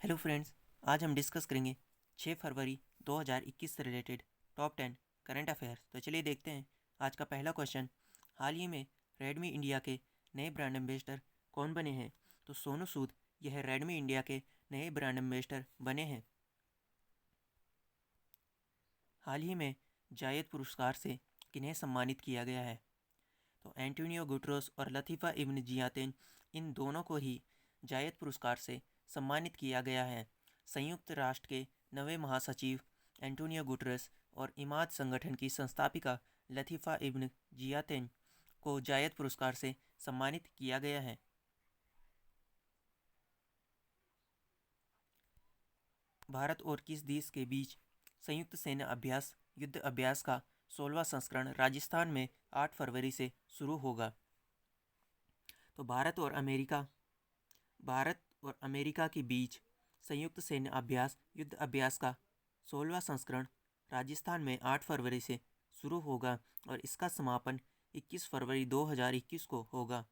Hello friends, आज हम discuss करेंगे 6 फरवरी 2021 से रिलेटेड टॉप 10 करंट अफेयर्स। तो चलिए देखते हैं आज का पहला क्वेश्चन। हाल ही में रेडमी इंडिया के नए ब्रांड एम्बेसडर कौन बने हैं? तो सोनू सूद यह रेडमी इंडिया के नए ब्रांड एम्बेसडर बने हैं। हाल ही में जायद पुरस्कार से किन्हें सम्मानित किया गया है? तो एंटोनियो गुटरोस और लतीफ़ा इब्न जियातिन, इन दोनों को ही जायद पुरस्कार से सम्मानित किया गया है। संयुक्त राष्ट्र के नवे महासचिव एंटोनियो गुटरेस और इमाद संगठन की संस्थापिका लतीफ़ा इब्न जियातिन को जायद पुरस्कार से सम्मानित किया गया है। भारत और किस देश के बीच संयुक्त सैन्य अभ्यास युद्ध अभ्यास का 16वां संस्करण राजस्थान में 8 फरवरी से शुरू होगा? तो भारत और अमेरिका के बीच संयुक्त सैन्य अभ्यास युद्ध अभ्यास का 16वां संस्करण राजस्थान में 8 फरवरी से शुरू होगा और इसका समापन 21 फरवरी 2021 को होगा।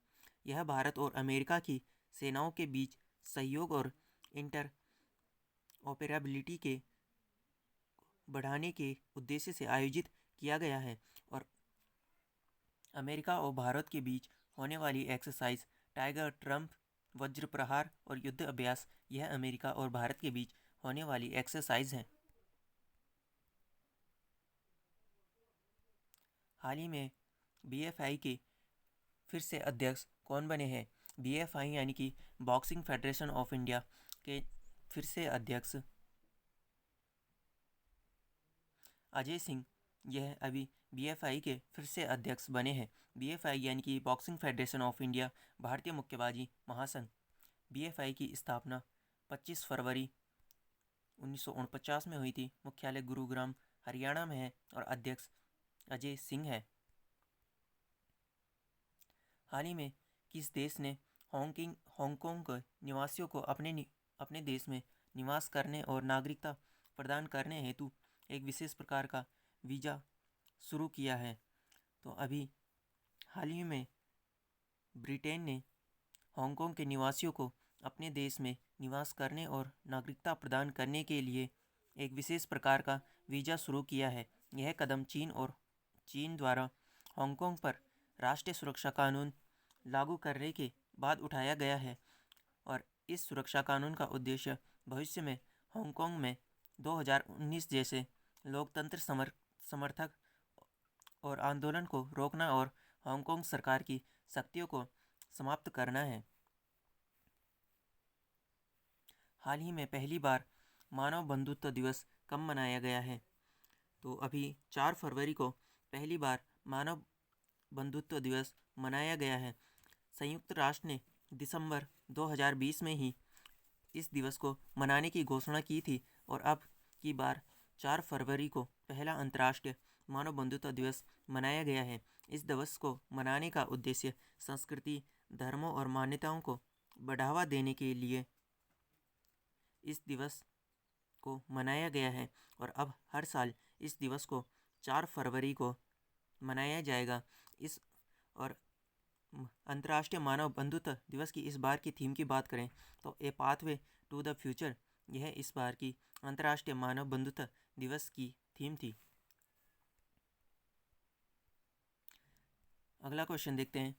यह भारत और अमेरिका की सेनाओं के बीच सहयोग और इंटर ऑपरेबिलिटी के बढ़ाने के उद्देश्य से आयोजित किया गया है और अमेरिका और भारत के बीच होने वाली एक्सरसाइज टाइगर, ट्रंप, वज्र प्रहार और युद्ध अभ्यास, यह अमेरिका और भारत के बीच होने वाली एक्सरसाइज है। हाल ही में बीएफआई के फिर से अध्यक्ष कौन बने हैं? बीएफआई यानी कि बॉक्सिंग फेडरेशन ऑफ इंडिया के फिर से अध्यक्ष अजय सिंह, यह अभी बीएफआई के फिर से अध्यक्ष बने हैं। बीएफआई यानी कि बॉक्सिंग फेडरेशन ऑफ इंडिया भारतीय मुक्केबाजी महासंघ। बीएफआई की स्थापना 25 फरवरी 1949 में हुई थी। मुख्यालय गुरुग्राम हरियाणा में है और अध्यक्ष अजय सिंह है। हाल ही में किस देश ने हांगकांग के निवासियों को अपने देश में निवास करने और नागरिकता प्रदान करने हेतु एक विशेष प्रकार का वीज़ा शुरू किया है? तो अभी हाल ही में ब्रिटेन ने हांगकांग के निवासियों को अपने देश में निवास करने और नागरिकता प्रदान करने के लिए एक विशेष प्रकार का वीज़ा शुरू किया है। यह कदम चीन द्वारा हांगकांग पर राष्ट्रीय सुरक्षा कानून लागू करने के बाद उठाया गया है और इस सुरक्षा कानून का उद्देश्य भविष्य में हांगकांग में 2019 जैसे लोकतंत्र समर्थक और आंदोलन को रोकना और हांगकांग सरकार की शक्तियों को समाप्त करना है। हाल ही में पहली बार मानव बंधुत्व दिवस कब मनाया गया है? तो अभी 4 फरवरी को पहली बार मानव बंधुत्व दिवस मनाया गया है। संयुक्त राष्ट्र ने दिसंबर 2020 में ही इस दिवस को मनाने की घोषणा की थी और अब की बार 4 फरवरी को पहला अंतर्राष्ट्रीय मानव बंधुत्व दिवस मनाया गया है। इस दिवस को मनाने का उद्देश्य संस्कृति, धर्मों और मान्यताओं को बढ़ावा देने के लिए इस दिवस को मनाया गया है और अब हर साल इस दिवस को 4 फरवरी को मनाया जाएगा। इस और अंतर्राष्ट्रीय मानव बंधुत्व दिवस की इस बार की थीम की बात करें तो a pathway to the future, यह इस बार की अंतर्राष्ट्रीय मानव बंधुत्व दिवस की थीम थी। अगला क्वेश्चन देखते हैं।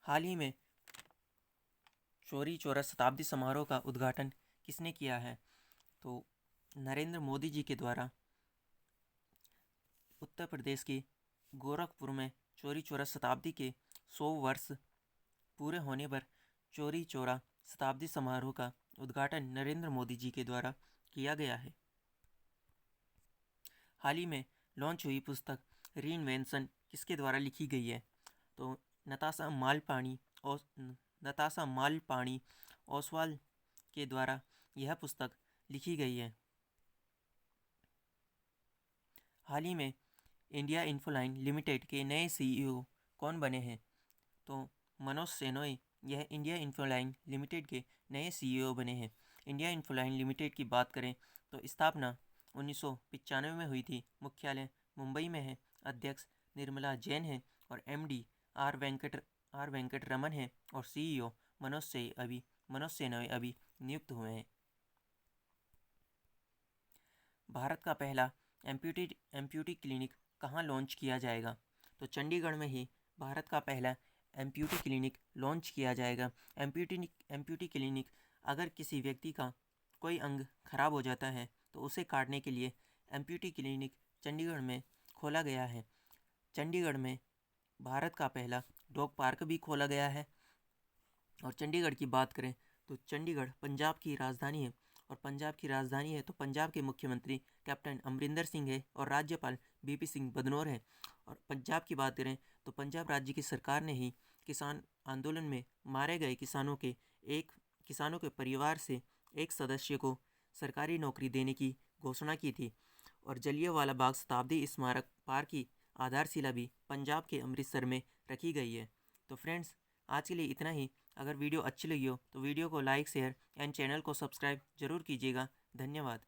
हाल ही में चौरी चौरा शताब्दी समारोह का उद्घाटन किसने किया है? तो नरेंद्र मोदी जी के द्वारा उत्तर प्रदेश के गोरखपुर में चौरी चौरा शताब्दी के 100 वर्ष पूरे होने पर चौरी चौरा शताब्दी समारोह का उद्घाटन नरेंद्र मोदी जी के द्वारा किया गया है। हाल ही में लॉन्च हुई पुस्तक रीइन्वेंशन किसके द्वारा लिखी गई है? तो नताशा मालपाणी ओसवाल के द्वारा यह पुस्तक लिखी गई है। हाल ही में इंडिया इन्फोलाइन लिमिटेड के नए सीईओ कौन बने हैं? तो मनोज सेनोय, यह इंडिया इन्फोलाइन लिमिटेड के नए सीईओ बने हैं। इंडिया इन्फोलाइन लिमिटेड की बात करें तो स्थापना 1995 में हुई थी। मुख्यालय मुंबई में है। अध्यक्ष निर्मला जैन है और एमडी आर वेंकट रमन है और सीईओ मनोज सेनोय अभी नियुक्त हुए हैं। भारत का पहला एम्प्यूटी क्लिनिक कहाँ लॉन्च किया जाएगा? तो चंडीगढ़ में ही भारत का पहला एम्प्यूटी क्लिनिक लॉन्च किया जाएगा। एम्प्यूटी क्लिनिक, अगर किसी व्यक्ति का कोई अंग खराब हो जाता है तो उसे काटने के लिए एम्प्यूटी क्लिनिक चंडीगढ़ में खोला गया है। चंडीगढ़ में भारत का पहला डॉग पार्क भी खोला गया है। और चंडीगढ़ की बात करें तो चंडीगढ़ पंजाब की राजधानी है, और पंजाब की राजधानी है तो पंजाब के मुख्यमंत्री कैप्टन अमरिंदर सिंह है और राज्यपाल बीपी सिंह बदनौर है। और पंजाब की बात करें तो पंजाब राज्य की सरकार ने ही किसान आंदोलन में मारे गए किसानों के परिवार से एक सदस्य को सरकारी नौकरी देने की घोषणा की थी। और जलियांवाला बाग शताब्दी स्मारक पार्क की आधारशिला भी पंजाब के अमृतसर में रखी गई है। तो फ्रेंड्स, आज के लिए इतना ही। अगर वीडियो अच्छी लगी हो तो वीडियो को लाइक, शेयर एंड चैनल को सब्सक्राइब जरूर कीजिएगा। धन्यवाद।